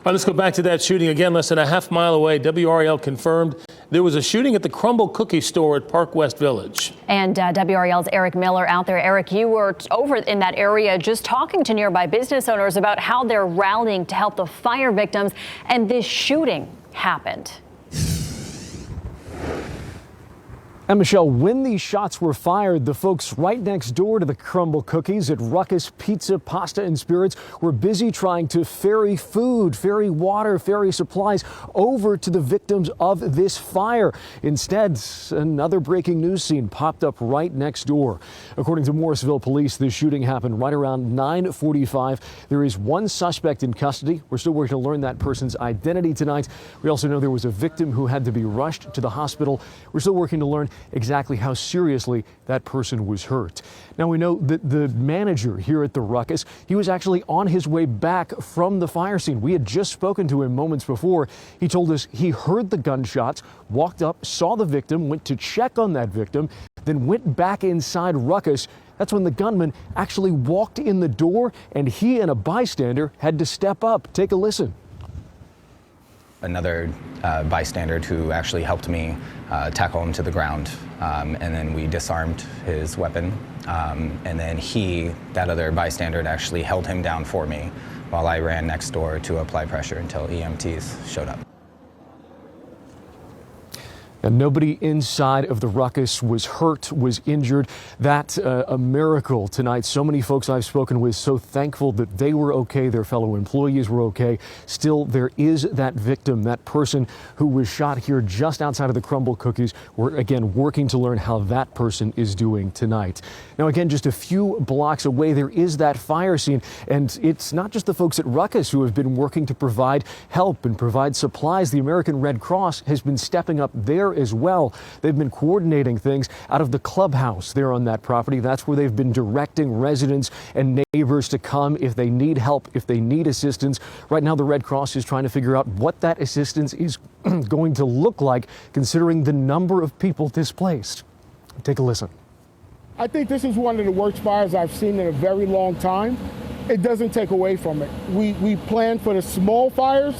right, let's go back to that shooting again. Less than a half mile away, WRAL confirmed there was a shooting at the Crumbl cookie store at Park West Village. And WRAL's Eric Miller out there. Eric, you were over in that area just talking to nearby business owners about how they're rallying to help the fire victims, and this shooting happened. And Michelle, when these shots were fired, the folks right next door to the Crumbl cookies at Ruckus Pizza, Pasta and Spirits were busy trying to ferry food, ferry water, ferry supplies over to the victims of this fire. Instead, another breaking news scene popped up right next door. According to Morrisville police, this shooting happened right around 9:45. There is one suspect in custody. We're still working to learn that person's identity tonight. We also know there was a victim who had to be rushed to the hospital. We're still working to learn exactly how seriously that person was hurt. Now, we know that the manager here at the Ruckus, he was actually on his way back from the fire scene. We had just spoken to him moments before. He told us he heard the gunshots, walked up, saw the victim, went to check on that victim, then went back inside Ruckus. That's when the gunman actually walked in the door, and he and a bystander had to step up. Take a listen. Another bystander who actually helped me tackle him to the ground, and then we disarmed his weapon, and then that other bystander actually held him down for me while I ran next door to apply pressure until EMTs showed up. And nobody inside of the Ruckus was hurt, was injured. That's a miracle tonight. So many folks I've spoken with so thankful that they were okay, their fellow employees were okay. Still, there is that victim, that person who was shot here just outside of the Crumbl cookies. We're, again, working to learn how that person is doing tonight. Now, again, just a few blocks away, there is that fire scene. And it's not just the folks at Ruckus who have been working to provide help and provide supplies. The American Red Cross has been stepping up there as well. They've been coordinating things out of the clubhouse there on that property. That's where they've been directing residents and neighbors to come if they need help, if they need assistance. Right now, the Red Cross is trying to figure out what that assistance is going to look like, considering the number of people displaced. Take a listen. I think this is one of the worst fires I've seen in a very long time. It doesn't take away from it. We plan for the small fires.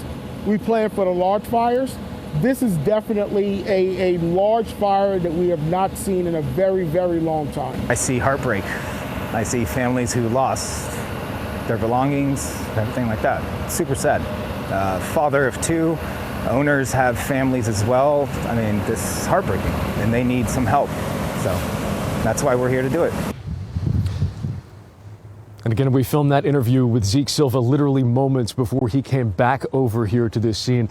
We plan for the large fires. This is definitely a large fire that we have not seen in a very, very long time. I see heartbreak. I see families who lost their belongings, everything like that. It's super sad. Father of two, owners have families as well. I mean, this is heartbreaking, and they need some help. So that's why we're here to do it. And again, we filmed that interview with Zeke Silva literally moments before he came back over here to this scene.